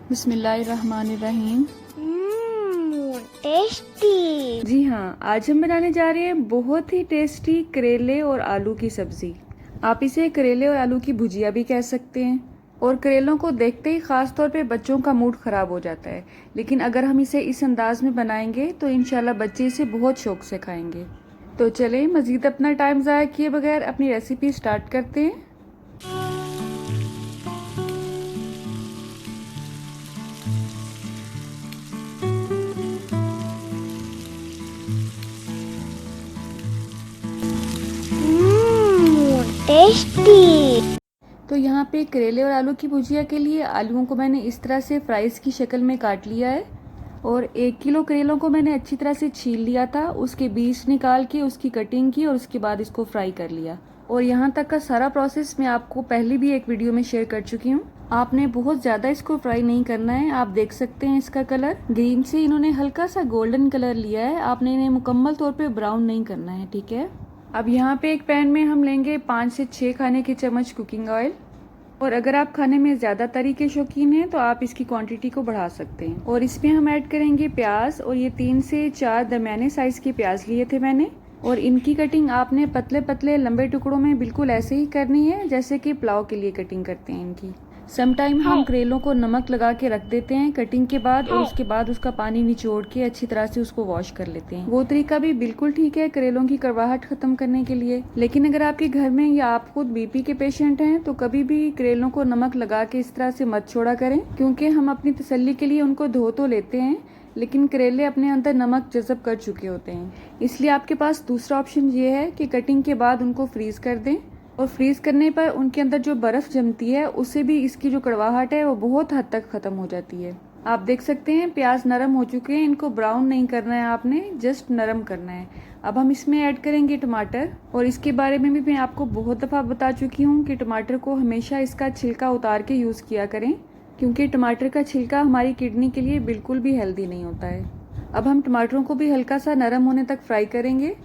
बिस्मिल्लाहिर्रहमानिर्रहीम। टेस्टी। जी हाँ, आज हम बनाने जा रहे हैं बहुत ही टेस्टी करेले और आलू की सब्ज़ी। आप इसे करेले और आलू की भुजिया भी कह सकते हैं। और करेलों को देखते ही ख़ास तौर पे बच्चों का मूड ख़राब हो जाता है, लेकिन अगर हम इसे इस अंदाज में बनाएंगे तो इंशाल्लाह बच्चे इसे बहुत शौक़ से खाएंगे। तो चलें मज़ीद अपना टाइम ज़ाया किए बगैर अपनी रेसिपी स्टार्ट करते हैं। टेस्टी। तो यहाँ पे करेले और आलू की भुजिया के लिए आलूओं को मैंने इस तरह से फ्राइज़ की शक्ल में काट लिया है। और 1 किलो करेलों को मैंने अच्छी तरह से छील लिया था, उसके बीज निकाल के उसकी कटिंग की और उसके बाद इसको फ्राई कर लिया। और यहाँ तक का सारा प्रोसेस मैं आपको पहले भी एक वीडियो में शेयर कर चुकी हूँ। आपने बहुत ज़्यादा इसको फ्राई नहीं करना है। आप देख सकते हैं इसका कलर ग्रीन से इन्होंने हल्का सा गोल्डन कलर लिया है। आपने इन्हें मुकम्मल तौर पे ब्राउन नहीं करना है, ठीक है। अब यहाँ पे एक पैन में हम लेंगे 5 से 6 खाने के चम्मच कुकिंग ऑयल। और अगर आप खाने में ज़्यादा तरी के शौकीन हैं तो आप इसकी क्वांटिटी को बढ़ा सकते हैं। और इसमें हम ऐड करेंगे प्याज, और ये 3 से 4 दरमियाने साइज़ के प्याज लिए थे मैंने। और इनकी कटिंग आपने पतले पतले लंबे टुकड़ों में बिल्कुल ऐसे ही करनी है जैसे कि पुलाव के लिए कटिंग करते हैं इनकी। समटाइम हम करेलों को नमक लगा के रख देते हैं कटिंग के बाद, और उसके बाद उसका पानी निचोड़ के अच्छी तरह से उसको वॉश कर लेते हैं। वो तरीका भी बिल्कुल ठीक है करेलों की कड़वाहट खत्म करने के लिए। लेकिन अगर आपके घर में या आप खुद बीपी के पेशेंट हैं तो कभी भी करेलों को नमक लगा के इस तरह से मत छोड़ा करें, क्योंकि हम अपनी तसल्ली के लिए उनको धो तो लेते हैं लेकिन करेले अपने अंदर नमक जज़ब कर चुके होते हैं। इसलिए आपके पास दूसरा ऑप्शन ये है कि कटिंग के बाद उनको फ्रीज कर दें, और फ्रीज करने पर उनके अंदर जो बर्फ़ जमती है उससे भी इसकी जो कड़वाहट है वो बहुत हद तक ख़त्म हो जाती है। आप देख सकते हैं प्याज नरम हो चुके हैं, इनको ब्राउन नहीं करना है आपने, जस्ट नरम करना है। अब हम इसमें ऐड करेंगे टमाटर। और इसके बारे में भी मैं आपको बहुत दफ़ा बता चुकी हूँ कि टमाटर को हमेशा इसका छिलका उतार के यूज़ किया करें, क्योंकि टमाटर का छिलका हमारी किडनी के लिए बिल्कुल भी हेल्दी नहीं होता है। अब हम टमाटरों को भी हल्का सा नरम होने तक फ्राई करेंगे।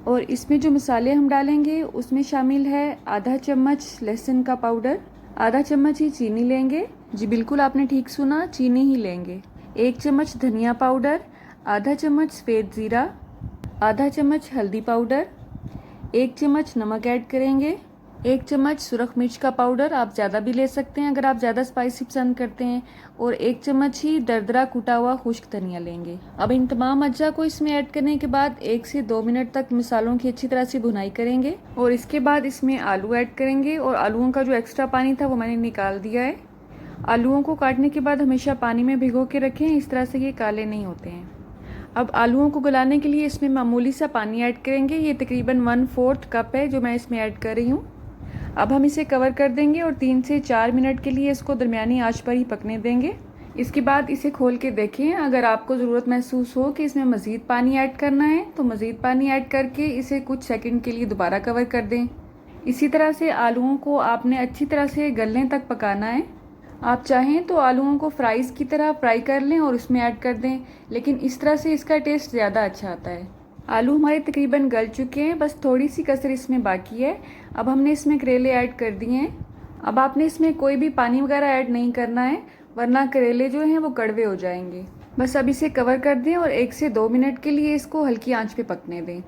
और इसमें जो मसाले हम डालेंगे उसमें शामिल है आधा चम्मच लहसुन का पाउडर, आधा चम्मच ही चीनी लेंगे। जी बिल्कुल आपने ठीक सुना, चीनी ही लेंगे। 1 चम्मच धनिया पाउडर, आधा चम्मच सफ़ेद ज़ीरा, आधा चम्मच हल्दी पाउडर, 1 चम्मच नमक ऐड करेंगे, 1 चम्मच सुरख मिर्च का पाउडर, आप ज़्यादा भी ले सकते हैं अगर आप ज़्यादा स्पाइसी पसंद करते हैं, और 1 चम्मच ही दरदरा कुटा हुआ खुश्क धनिया लेंगे। अब इन तमाम अज्जा को इसमें ऐड करने के बाद 1 से 2 मिनट तक मसालों की अच्छी तरह से भुनाई करेंगे। और इसके बाद इसमें आलू ऐड करेंगे, और आलूओं का जो एक्स्ट्रा पानी था वो मैंने निकाल दिया है। आलूओं को काटने के बाद हमेशा पानी में भिगो के रखें, इस तरह से ये काले नहीं होते हैं। अब आलूओं को गलाने के लिए इसमें मामूली सा पानी ऐड करेंगे, ये तकरीबन 1/4 कप है जो मैं इसमें ऐड कर रही हूँ। अब हम इसे कवर कर देंगे और 3 से 4 मिनट के लिए इसको दरमियानी आंच पर ही पकने देंगे। इसके बाद इसे खोल के देखें, अगर आपको ज़रूरत महसूस हो कि इसमें मज़ीद पानी ऐड करना है तो मज़ीद पानी ऐड करके इसे कुछ सेकंड के लिए दोबारा कवर कर दें। इसी तरह से आलूओं को आपने अच्छी तरह से गलने तक पकाना है। आप चाहें तो आलूओं को फ्राइज़ की तरह फ्राई कर लें और उसमें ऐड कर दें, लेकिन इस तरह से इसका टेस्ट ज़्यादा अच्छा आता है। आलू हमारे तकरीबन गल चुके हैं, बस थोड़ी सी कसर इसमें बाकी है। अब हमने इसमें करेले ऐड कर दिए हैं। अब आपने इसमें कोई भी पानी वगैरह ऐड नहीं करना है, वरना करेले जो हैं वो कड़वे हो जाएंगे। बस अब इसे कवर कर दें और 1 से 2 मिनट के लिए इसको हल्की आंच पे पकने दें।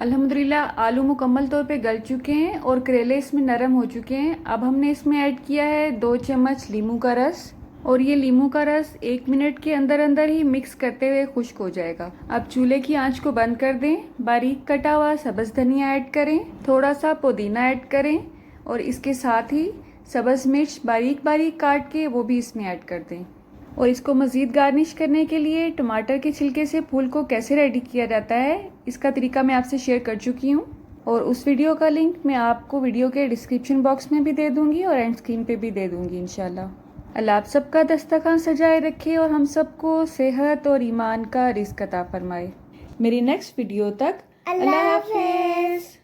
अल्हम्दुलिल्लाह आलू मुकम्मल तौर पे गल चुके हैं और करेले इसमें नरम हो चुके हैं। अब हमने इसमें ऐड किया है 2 चम्मच लीमू का रस, और ये लीमू का रस 1 मिनट के अंदर अंदर ही मिक्स करते हुए खुश्क हो जाएगा। अब चूल्हे की आंच को बंद कर दें, बारीक कटा हुआ सब्ज़ धनिया ऐड करें, थोड़ा सा पुदीना ऐड करें, और इसके साथ ही सब्ज़ मिर्च बारीक बारीक काट के वो भी इसमें ऐड कर दें। और इसको मज़ीद गार्निश करने के लिए टमाटर के छिलके से फूल को कैसे रेडी किया जाता है इसका तरीका मैं आपसे शेयर कर चुकी हूँ, और उस वीडियो का लिंक मैं आपको वीडियो के डिस्क्रिप्शन बॉक्स में भी दे दूँगी और एंड स्क्रीन पे भी दे दूँगी इंशाल्लाह। अल्लाह आप सबका दस्तरखान सजाए रखे और हम सबको सेहत और ईमान का रिज़्क़ अता फरमाए। मेरी नेक्स्ट वीडियो तक अल्लाह हाफ़िज़।